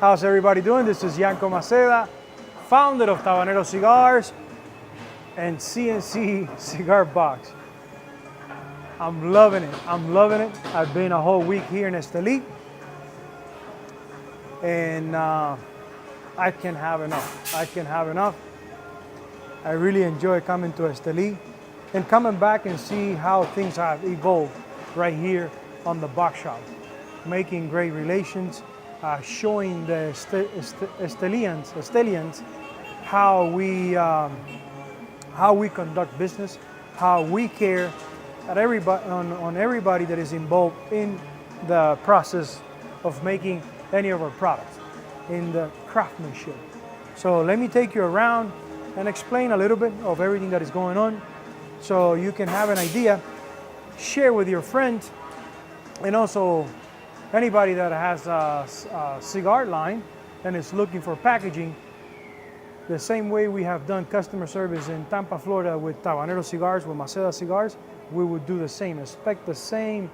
How's everybody doing? This is Yanko Maceda, founder of Tabanero Cigars and CNC Cigar Box. I'm loving it. I'm loving it. I've been a whole week here in Esteli, and I can't have enough. I can't have enough. I really enjoy coming to Esteli and coming back and see how things have evolved right here on the box shop. Making great relations, showing the Estelians how we conduct business, how we care at everybody, on everybody that is involved in the process of making any of our products, in the craftsmanship. So let me take you around and explain a little bit of everything that is going on so you can have an idea, share with your friends, and also anybody that has a cigar line and is looking for packaging. The same way we have done customer service in Tampa, Florida with Tabanero Cigars, with Maceda Cigars, we would do the same. Expect the same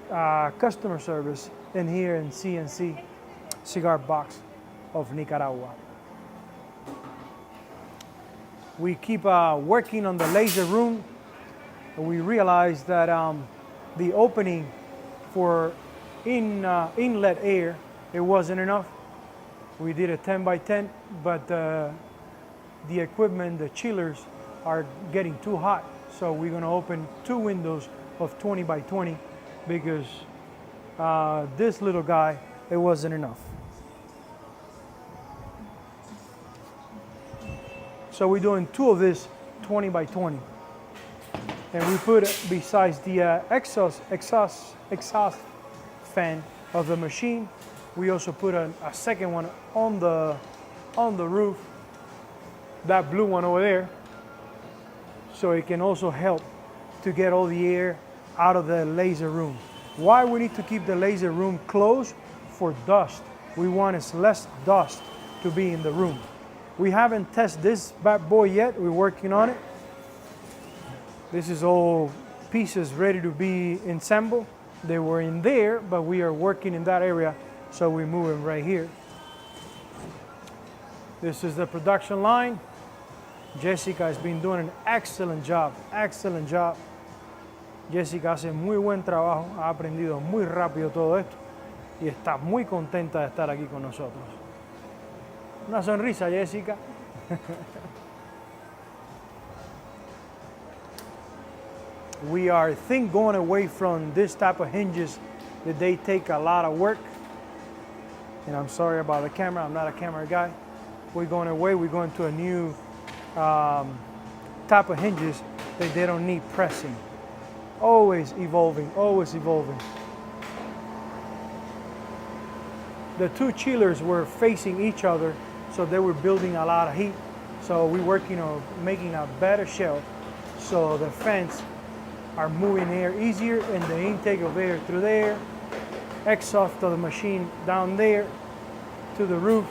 customer service in here in CNC Cigar Box of Nicaragua. We keep working on the laser room, and we realized that the opening for inlet air, it wasn't enough. We did a 10 by 10, but the equipment, the chillers, are getting too hot. So we're gonna open 2 windows of 20 by 20 because this little guy, it wasn't enough. So we're doing 2 of this 20 by 20. And we put, besides the exhaust fan of the machine, we also put a second one on the roof, that blue one over there, so it can also help to get all the air out of the laser room. Why we need to keep the laser room closed? For dust. We want less dust to be in the room. We haven't tested this bad boy yet. We're working on it. This is all pieces ready to be assembled. They were in there, but we are working in that area, so we move them right here. This is the production line. Jessica has been doing an excellent job, excellent job. Jessica hace muy buen trabajo, ha aprendido muy rápido todo esto y está muy contenta de estar aquí con nosotros. Una sonrisa, Jessica. We are going away from this type of hinges that they take a lot of work. And I'm sorry about the camera, I'm not a camera guy. We're going away, we're going to a new type of hinges that they don't need pressing. Always evolving, always evolving. The 2 chillers were facing each other, so they were building a lot of heat. So we're working on making a better shelf so the fans are moving air easier and the intake of air through there, exhaust of the machine down there to the roof,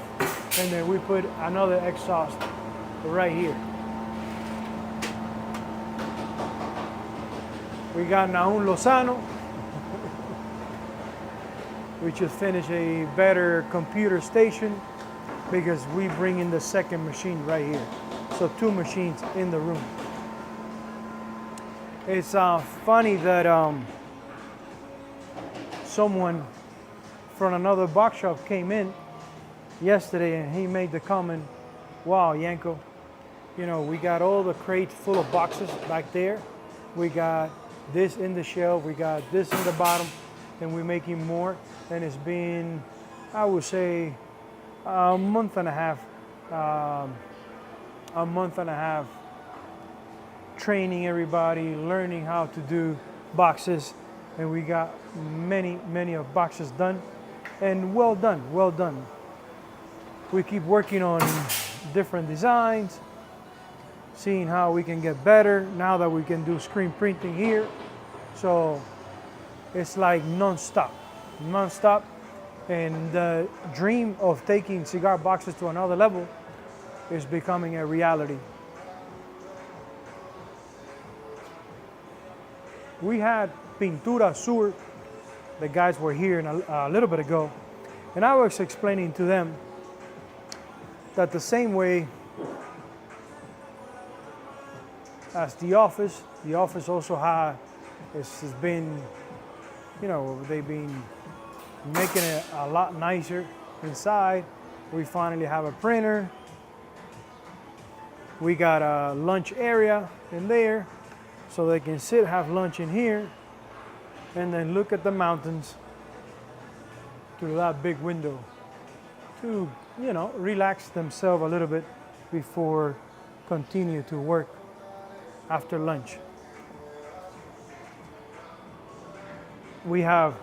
and then we put another exhaust right here. We got Naun Lozano. We just finished a better computer station because we bring in the second machine right here. So 2 machines in the room. It's funny that someone from another box shop came in yesterday and he made the comment, wow, Yanko, you know, we got all the crates full of boxes back there. We got this in the shelf, we got this in the bottom, and we're making more. And it's been, I would say, a month and a half training everybody, learning how to do boxes, and we got many of boxes done, and well done, well done. We keep working on different designs, seeing how we can get better now that we can do screen printing here. So it's like non-stop, and the dream of taking cigar boxes to another level is becoming a reality. We had Pintura Sur, the guys were here a little bit ago, And I was explaining to them that the same way as the office also has been, you know, they've been making it a lot nicer inside. We finally have a printer. We got a lunch area in there, so they can sit, have lunch in here, and then look at the mountains through that big window to, you know, relax themselves a little bit before continue to work after lunch. We have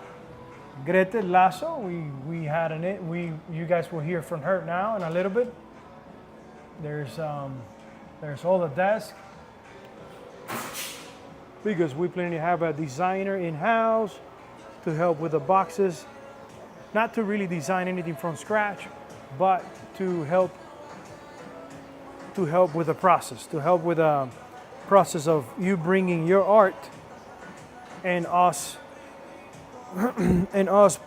Grete Lasso. We had you guys will hear from her now in a little bit. There's all the desk, because we plan to have a designer in-house to help with the boxes, not to really design anything from scratch, but to help with the process, to help with the process of you bringing your art and us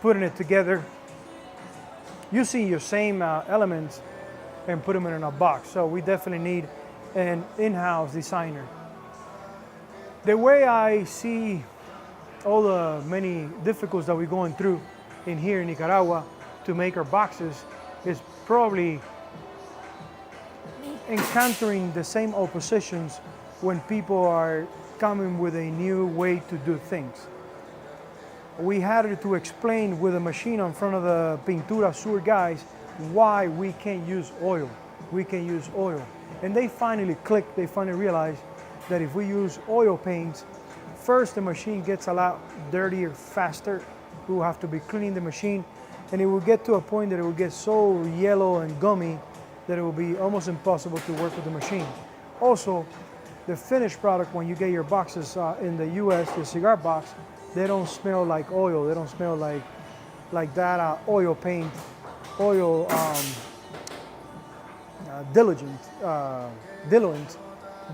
putting it together using your same elements and put them in a box. So we definitely need an in-house designer. The way I see all the many difficulties that we're going through in here in Nicaragua to make our boxes is probably encountering the same oppositions when people are coming with a new way to do things. We had to explain with a machine in front of the Pintura Sur guys why we can't use oil. We can use oil. And they finally clicked, they finally realized that if we use oil paints, first the machine gets a lot dirtier faster. We will have to be cleaning the machine, and it will get to a point that it will get so yellow and gummy that it will be almost impossible to work with the machine. Also, the finished product, when you get your boxes in the US, the cigar box, they don't smell like oil. They don't smell like that oil paint, oil diluent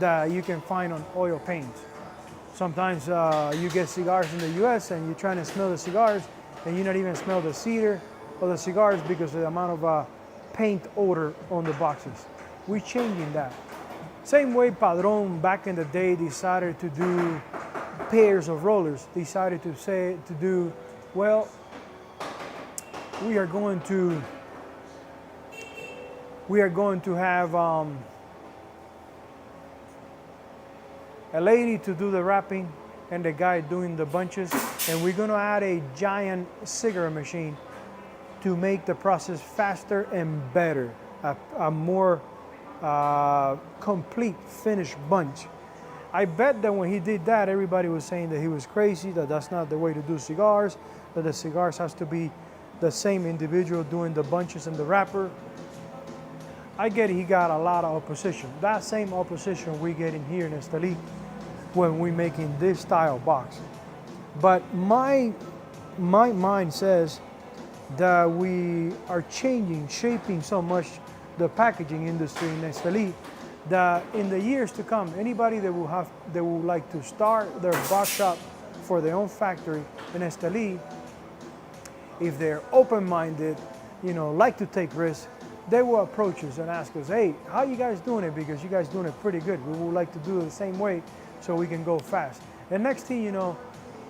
that you can find on oil paints. Sometimes you get cigars in the US and you're trying to smell the cigars and you not even smell the cedar or the cigars because of the amount of paint odor on the boxes. We're changing that. Same way Padron back in the day decided to do pairs of rollers, decided to do, well, we are going to have a lady to do the wrapping and the guy doing the bunches, and we're going to add a giant cigar machine to make the process faster and better, a more complete finished bunch. I bet that when he did that, everybody was saying that he was crazy, that that's not the way to do cigars, that the cigars has to be the same individual doing the bunches and the wrapper. I get he got a lot of opposition. That same opposition we get in here in Esteli when we're making this style box. But my mind says that we are changing, shaping so much the packaging industry in Esteli that in the years to come, anybody that would like to start their box shop for their own factory in Esteli, if they're open-minded, like to take risks, they will approach us and ask us, hey, how you guys doing it? Because you guys doing it pretty good. We would like to do it the same way so we can go fast. And next thing you know,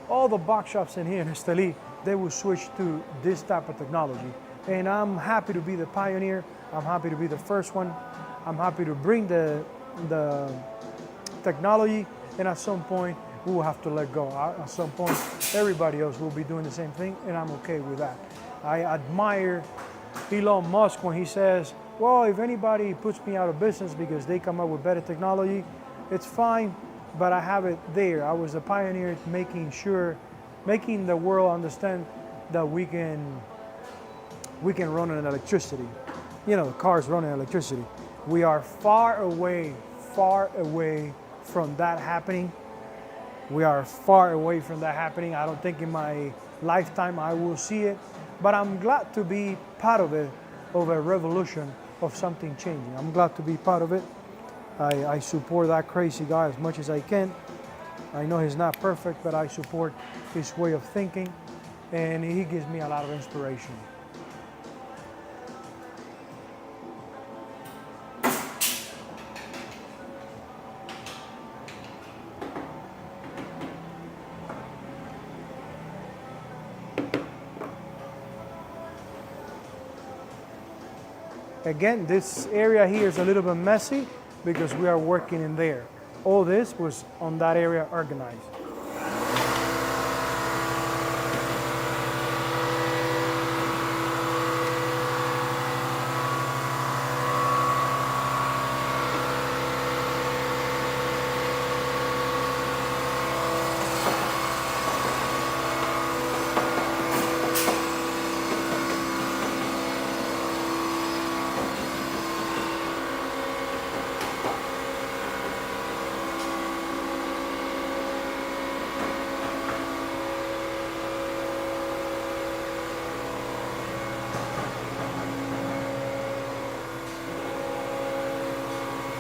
all the box shops in here in Esteli, they will switch to this type of technology. And I'm happy to be the pioneer. I'm happy to be the first one. I'm happy to bring the technology, and at some point, we will have to let go. At some point, everybody else will be doing the same thing, and I'm okay with that. I admire Elon Musk when he says, well, if anybody puts me out of business because they come up with better technology, it's fine, but I have it there. I was a pioneer making the world understand that we can run on electricity. The cars run on electricity. We are far away from that happening. We are far away from that happening. I don't think in my lifetime I will see it, but I'm glad to be part of it, of a revolution, of something changing. I'm glad to be part of it. I support that crazy guy as much as I can. I know he's not perfect, but I support his way of thinking, and he gives me a lot of inspiration. Again, this area here is a little bit messy because we are working in there. All this was on that area organized.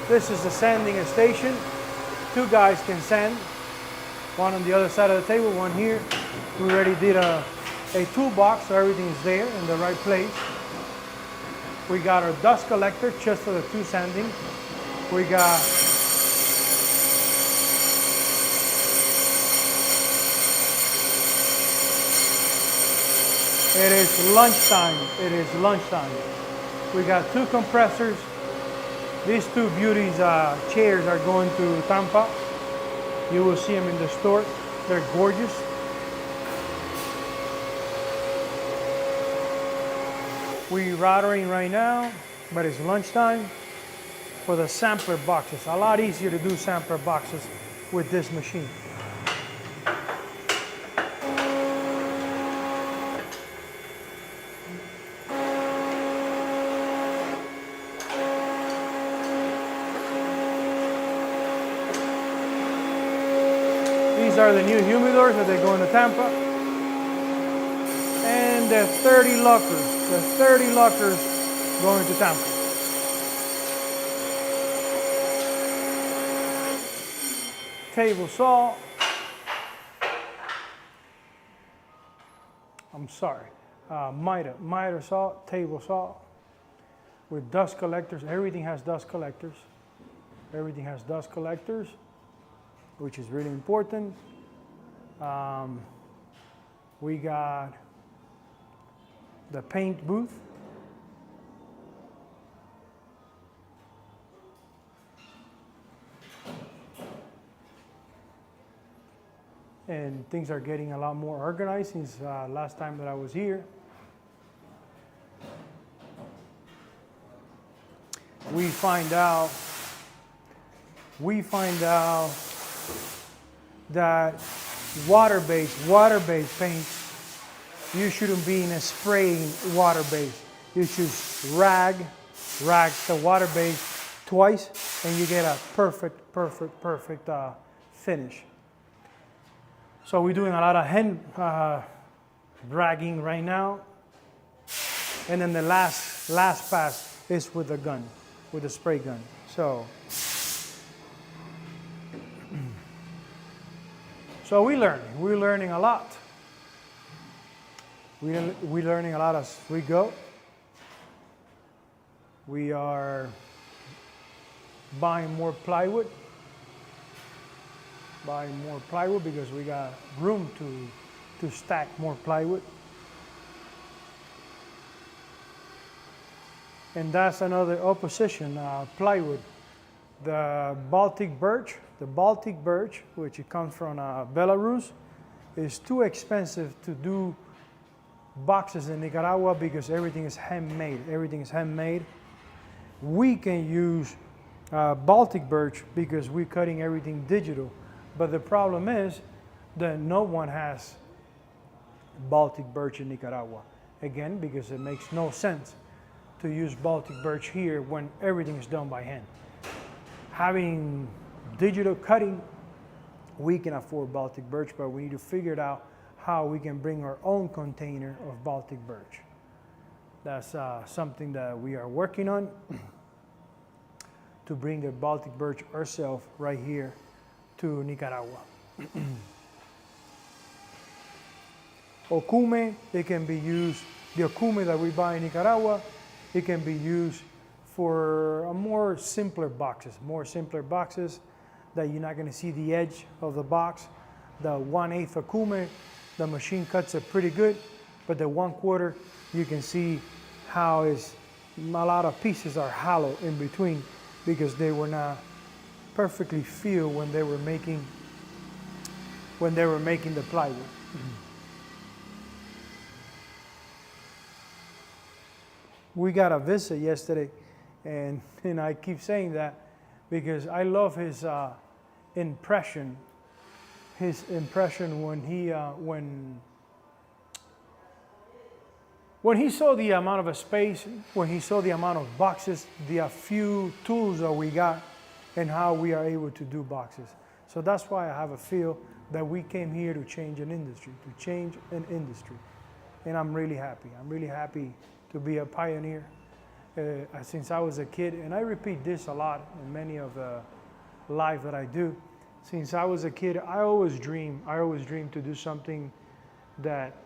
This is the sanding station. Two guys can sand. One on the other side of the table, one here. We already did a toolbox, so everything is there in the right place. We got our dust collector just for the two sanding. We got it is lunchtime. It is lunchtime. We got two compressors. These two beauties chairs are going to Tampa. You will see them in the store. They're gorgeous. We're routering right now, but it's lunchtime for the sampler boxes. A lot easier to do sampler boxes with this machine. These are the new humidors that they're going to Tampa. And the 30 lockers. The 30 lockers going to Tampa. Table saw. I'm sorry. Miter saw, table saw. With dust collectors. Everything has dust collectors. Everything has dust collectors, which is really important. We got the paint booth. And things are getting a lot more organized since last time that I was here. We find out that water-based paints, you shouldn't be in a spraying water-based. You should rag the water-based twice, and you get a perfect finish. So we're doing a lot of hand ragging right now, and then the last pass is with the gun, with the spray gun. So we're learning a lot. We're learning a lot as we go. We are buying more plywood because we got room to stack more plywood. And that's another opposition, plywood. The Baltic birch, which it comes from Belarus, is too expensive to do boxes in Nicaragua because everything is handmade. We can use Baltic birch because we're cutting everything digital. But the problem is that no one has Baltic birch in Nicaragua. Again, because it makes no sense to use Baltic birch here when everything is done by hand. Having digital cutting, we can afford Baltic birch, but we need to figure out how we can bring our own container of Baltic birch. That's something that we are working on, to bring the Baltic birch ourselves right here to Nicaragua. Okume, it can be used, the okume that we buy in Nicaragua, it can be used for more simpler boxes that you're not going to see the edge of the box. The 1/8 okume, the machine cuts it pretty good, but the 1/4, you can see how it's a lot of pieces are hollow in between because they were not perfectly filled when they were making the plywood. We got a visit yesterday, and I keep saying that because I love his impression. His impression when he saw the amount of space, when he saw the amount of boxes, the few tools that we got, and how we are able to do boxes. So that's why I have a feel that we came here to change an industry, and I'm really happy. I'm really happy to be a pioneer since I was a kid, and I repeat this a lot in many of the live that I do. Since I was a kid, I always dreamed to do something that,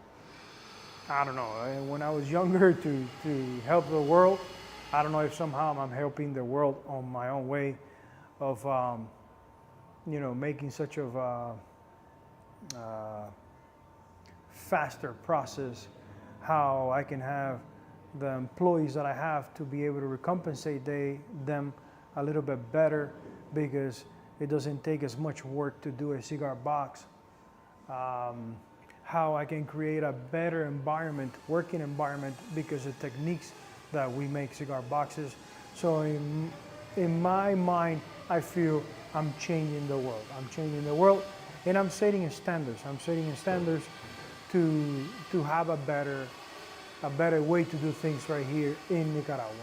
I don't know, when I was younger to help the world. I don't know if somehow I'm helping the world on my own way of, making such of a faster process, how I can have the employees that I have to be able to recompensate them a little bit better, because it doesn't take as much work to do a cigar box. How I can create a better working environment, because of techniques that we make cigar boxes. So in my mind, I feel I'm changing the world. I'm changing the world, and I'm setting standards. I'm setting standards to have a better way to do things right here in Nicaragua.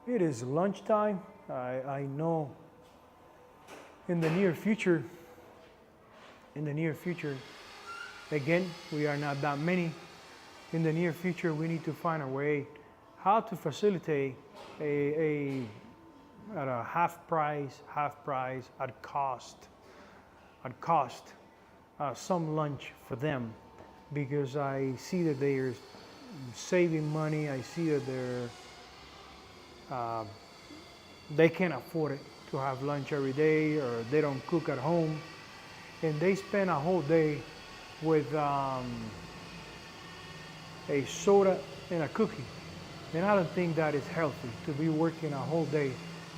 It is lunchtime. I know in the near future, again, we are not that many. In the near future, we need to find a way how to facilitate at a half price, at cost, some lunch for them, because I see that they're saving money. I see that they can't afford it to have lunch every day, or they don't cook at home, and they spend a whole day with a soda and a cookie. And I don't think that is healthy, to be working a whole day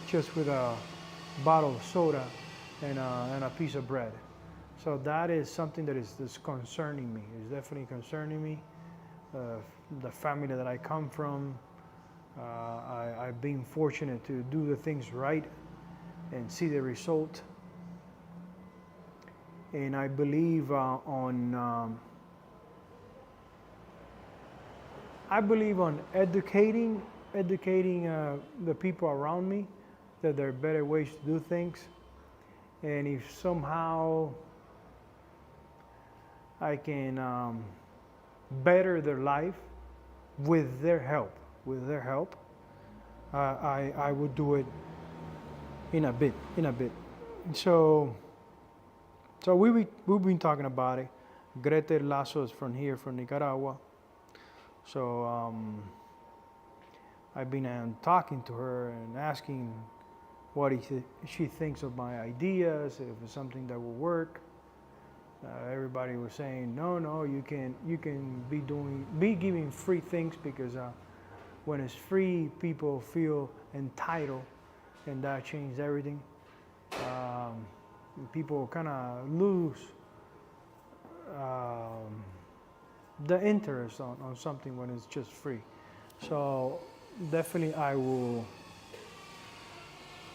just with a bottle of soda and a piece of bread. So that is something that is concerning me. It's definitely concerning me. The family that I come from, I've been fortunate to do the things right and see the result. And I believe on educating the people around me that there are better ways to do things. And if somehow I can better their life with their help, I would do it in a bit. So we've been talking about it. Greta Lasso is from here, from Nicaragua. So I've been talking to her and asking what she thinks of my ideas, if it's something that will work. Everybody was saying, no, you can be giving free things, because when it's free, people feel entitled, and that changed everything. People kind of lose the interest on something when it's just free. So definitely I will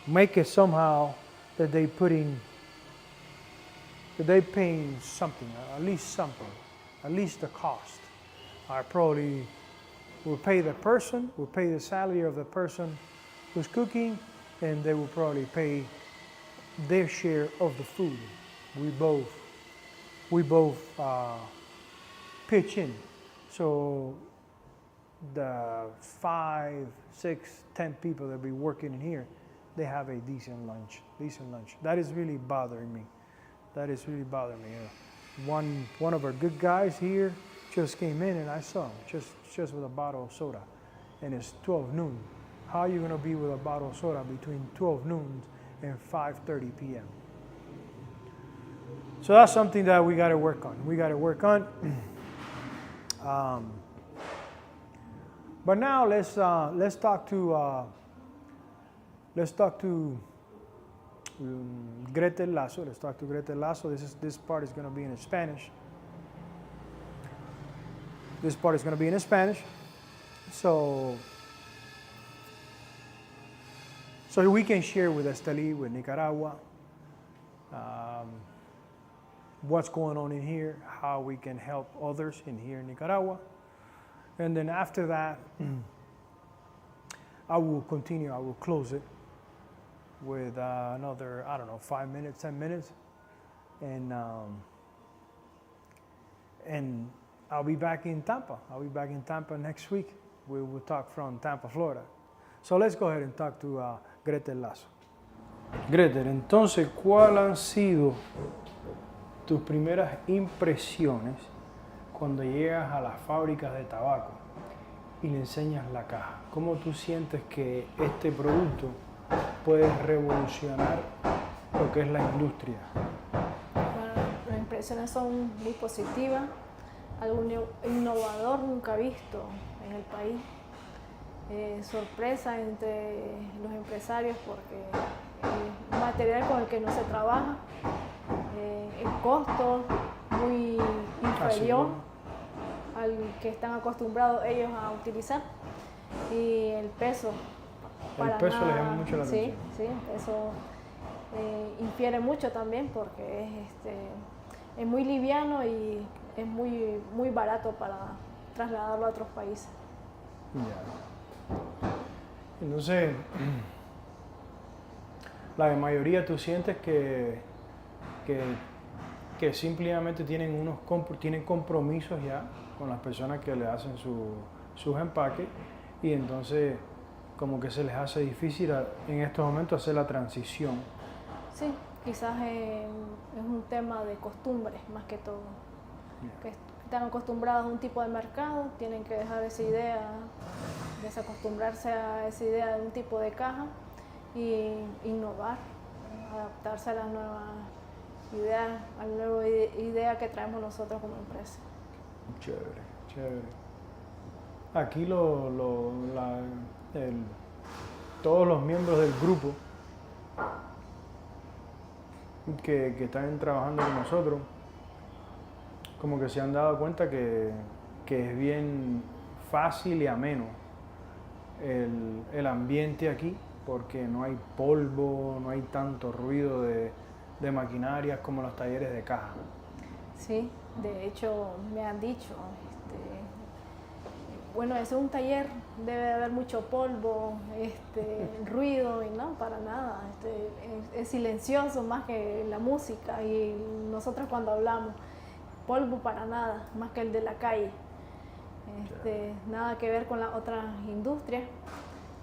make it somehow that they paying something, at least the cost. I probably will pay the salary of the person who's cooking, and they will probably pay their share of the food. We both pitch in. So the 5, 6, 10 people that be working in here, they have a decent lunch. That is really bothering me. One of our good guys here just came in, and I saw him just with a bottle of soda, and it's 12 noon. How are you going to be with a bottle of soda between 12 noon and 5:30 p.m.? So that's something that we got to work on. We got to work on. But now let's talk to Gretel Lasso. Let's talk to Gretel Lasso. This part is going to be in Spanish. This part is going to be in Spanish. So we can share with Esteli, with Nicaragua, what's going on in here, how we can help others in here in Nicaragua. And then after that, I will continue, I will close it with another, 5 minutes, 10 minutes. And I'll be back in Tampa. I'll be back in Tampa next week. We will talk from Tampa, Florida. So let's go ahead and talk to Gretel Lasso. Gretel, entonces, ¿cuáles han sido tus primeras impresiones cuando llegas a las fábricas de tabaco y le enseñas la caja? ¿Cómo tú sientes que este producto puede revolucionar lo que es la industria? Bueno, las impresiones son muy positivas, algo innovador nunca visto en el país. Sorpresa entre los empresarios porque el material con el que no se trabaja, el costo muy inferior al que están acostumbrados ellos a utilizar y el peso. El peso les llama mucho la atención. Sí, eso infiere mucho también porque es muy liviano y es muy barato para trasladarlo a otros países. Yeah. Entonces, la mayoría tú sientes que simplemente tienen tienen compromisos ya con las personas que le hacen sus empaques y entonces como que se les hace difícil en estos momentos hacer la transición. Sí, quizás es un tema de costumbres más que todo. Yeah. Que están acostumbrados a un tipo de mercado, tienen que dejar esa idea, desacostumbrarse a esa idea de un tipo de caja y innovar, adaptarse a las nuevas ideas, a la nueva idea que traemos nosotros como empresa. Chévere, chévere. Aquí todos los miembros del grupo que están trabajando con nosotros, como que se han dado cuenta que es bien fácil y ameno el ambiente aquí, porque no hay polvo, no hay tanto ruido de maquinarias como los talleres de caja. Sí, de hecho me han dicho, bueno, ese es un taller, debe de haber mucho polvo, ruido, y no, para nada, es silencioso más que la música y nosotros cuando hablamos, polvo para nada, más que el de la calle. Nada que ver con las otras industrias.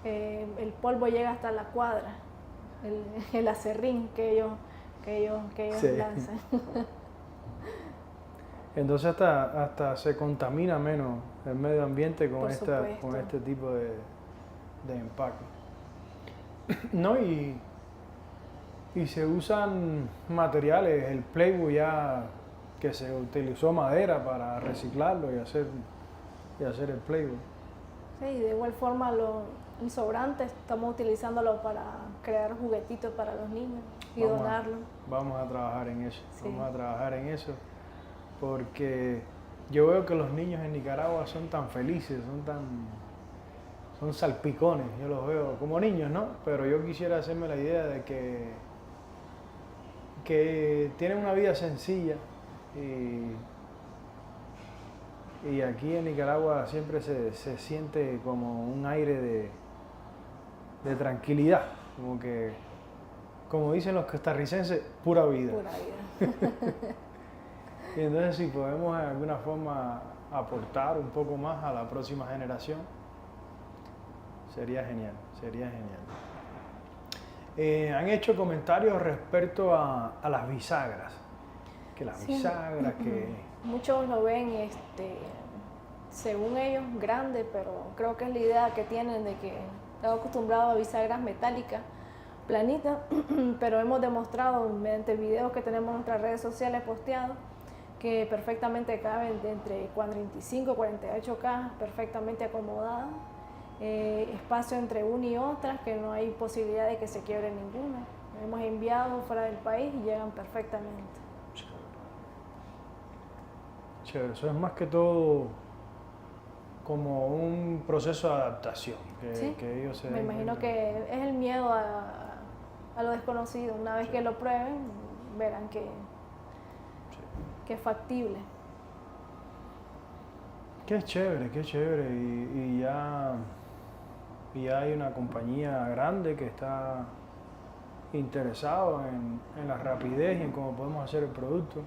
El polvo llega hasta la cuadra, el acerrín que ellos sí. Lanzan. Entonces hasta se contamina menos el medio ambiente con este tipo de empaque. No, y se usan materiales, el playwood ya que se utilizó madera para reciclarlo y hacer el playwood. Sí, de igual forma el sobrante estamos utilizándolo para crear juguetitos para los niños y donarlo. Vamos a trabajar en eso, sí. Vamos a trabajar en eso, porque yo veo que los niños en Nicaragua son tan felices, son salpicones, yo los veo como niños, ¿no? Pero yo quisiera hacerme la idea de que tienen una vida sencilla y aquí en Nicaragua siempre se siente como un aire de tranquilidad, como dicen los costarricenses, pura vida. Pura vida. Y entonces si podemos de alguna forma aportar un poco más a la próxima generación, sería genial, sería genial. Han hecho comentarios respecto a las bisagras, que las bisagras que... Muchos lo ven, según ellos, grande, pero creo que es la idea que tienen de que están acostumbrados a bisagras metálicas, planita, pero hemos demostrado mediante videos que tenemos en nuestras redes sociales posteados que perfectamente caben de entre 45 y 48 cajas perfectamente acomodadas, espacio entre una y otra, que no hay posibilidad de que se quiebre ninguna. Hemos enviado fuera del país y llegan perfectamente. Chévere, eso es más que todo como un proceso de adaptación. Sí, Que ellos se me imagino que es el miedo a lo desconocido. Una vez que lo prueben, verán que es factible. Qué chévere, qué chévere. Y ya hay una compañía grande que está interesado en la rapidez y en cómo podemos hacer el producto.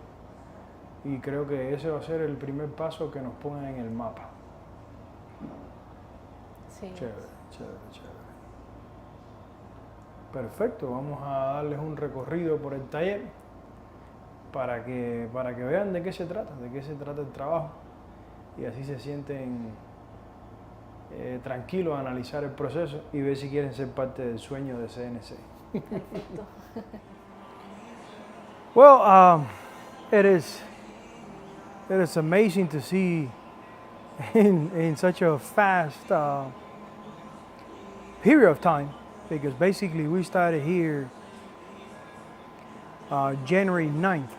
Y creo que ese va a ser el primer paso que nos ponga en el mapa. Sí. Chévere, chévere, chévere. Perfecto, vamos a darles un recorrido por el taller para que vean de qué se trata el trabajo y así se sienten tranquilos a analizar el proceso y ver si quieren ser parte del sueño de CNC. Perfecto. Well, it is amazing to see in such a fast period of time, because basically we started here January 9th,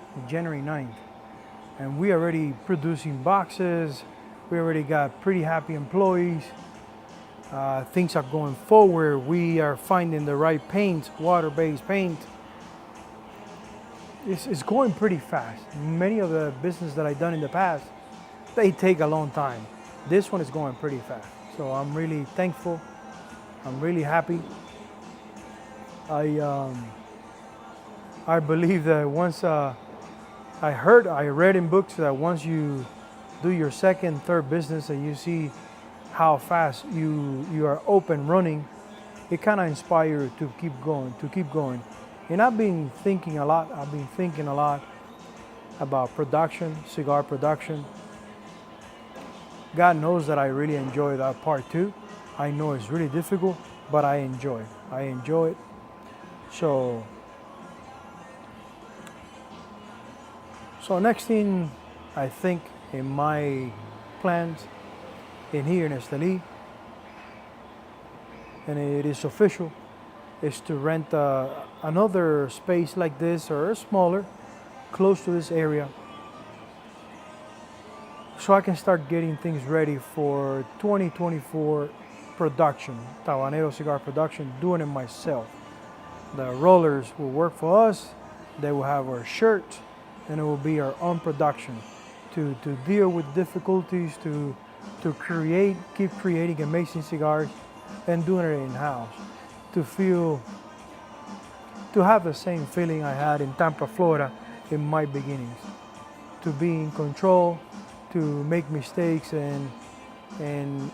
and we already producing boxes. We already got pretty happy employees. Things are going forward. We are finding the right paint, water-based paint. It's going pretty fast. Many of the business that I've done in the past, they take a long time. This one is going pretty fast. So I'm really thankful. I'm really happy. I believe that once I read in books that once you do your second, third business and you see how fast you are open running, it kind of inspires you to keep going. And I've been thinking a lot about production, cigar production. God knows that I really enjoy that part too. I know it's really difficult, but I enjoy it. So next thing I think in my plans in here in Esteli, and it is official, is to rent another space like this or smaller, close to this area, so I can start getting things ready for 2024 production, Tabanero cigar production, doing it myself. The rollers will work for us, they will have our shirt, and it will be our own production to deal with difficulties, to keep creating amazing cigars and doing it in-house, to have the same feeling I had in Tampa, Florida in my beginnings, to be in control, to make mistakes and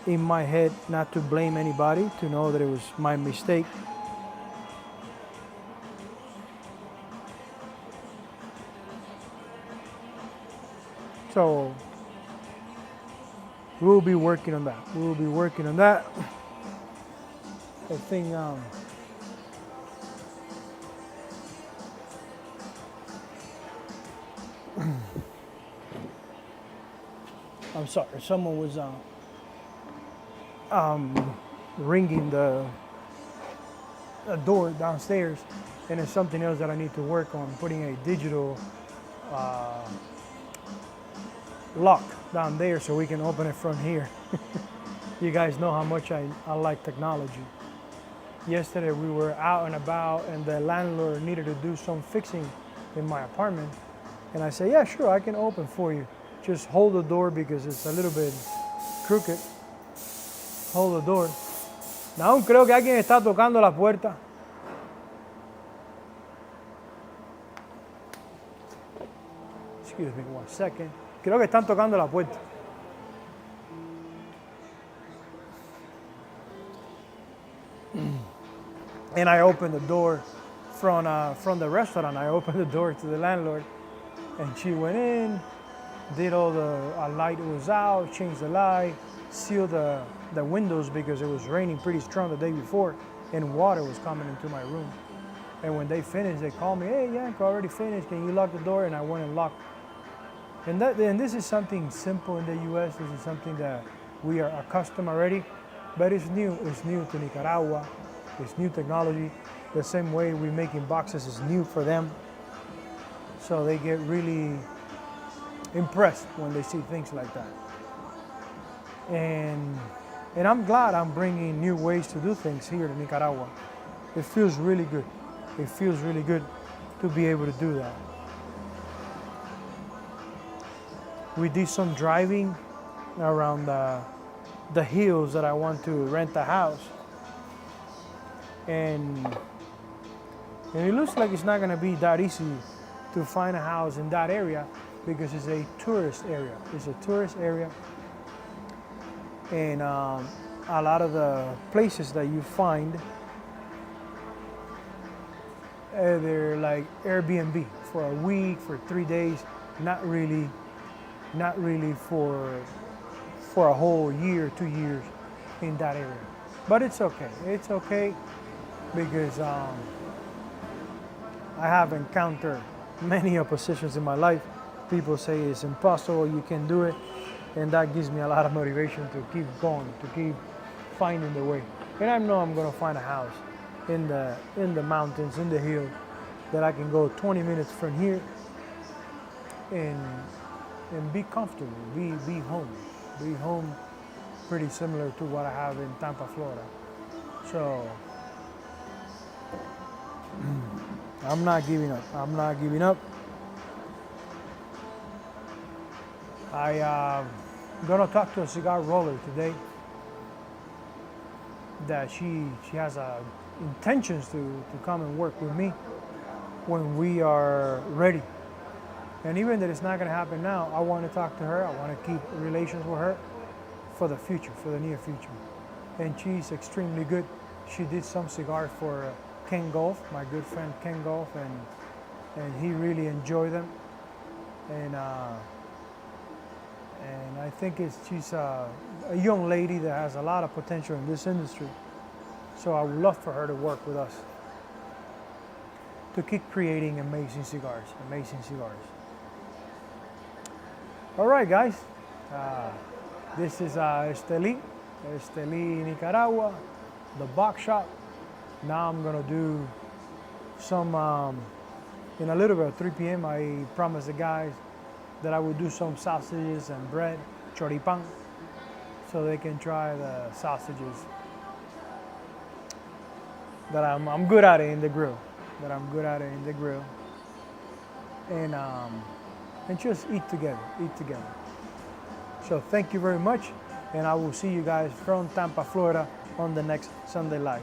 in my head not to blame anybody, to know that it was my mistake. So we'll be working on that. I think I'm sorry, someone was ringing the door downstairs, and it's something else that I need to work on, putting a digital lock down there so we can open it from here. You guys know how much I like technology. Yesterday we were out and about and the landlord needed to do some fixing in my apartment, and I said, yeah, sure, I can open for you. Just hold the door because it's a little bit crooked. Hold the door. Aún creo que alguien está tocando la puerta. Excuse me 1 second. Creo que están tocando la puerta. And I opened the door from the restaurant. I opened the door to the landlord, and she went in, did all a light was out, changed the light, sealed the windows because it was raining pretty strong the day before, and water was coming into my room. And when they finish, they call me, hey, Yank, already finished. Can you lock the door? And I went and locked. And this is something simple in the U.S. This is something that we are accustomed already, but it's new. It's new to Nicaragua. It's new technology. The same way we're making boxes is new for them. So they get really impressed when they see things like that. And I'm glad I'm bringing new ways to do things here in Nicaragua. It feels really good. It feels really good to be able to do that. We did some driving around the hills that I want to rent a house. And it looks like it's not going to be that easy to find a house in that area because it's a tourist area. It's a tourist area. And a lot of the places that you find, they're like Airbnb for a week, for 3 days, not really for a whole year, 2 years in that area. But it's okay. It's okay because I have encountered many oppositions in my life. People say it's impossible, you can't do it. And that gives me a lot of motivation to keep going, to keep finding the way. And I know I'm gonna find a house in the mountains, in the hills, that I can go 20 minutes from here and be comfortable, be home pretty similar to what I have in Tampa, Florida. So I'm not giving up. I'm not giving up. I'm gonna talk to a cigar roller today that she has intentions to come and work with me when we are ready. And even that it's not gonna happen now, I want to talk to her. I want to keep relations with her for the future, for the near future. And she's extremely good. She did some cigars for Ken Golf, my good friend Ken Golf, and he really enjoyed them. And I think she's a young lady that has a lot of potential in this industry. So I would love for her to work with us to keep creating amazing cigars, amazing cigars. All right, guys. This is Esteli, Nicaragua, the box shop. Now I'm gonna do some, in a little bit, at 3 p.m. I promised the guys that I would do some sausages and bread, choripan, so they can try the sausages that I'm good at it in the grill, and just eat together. So thank you very much, and I will see you guys from Tampa, Florida on the next Sunday Live.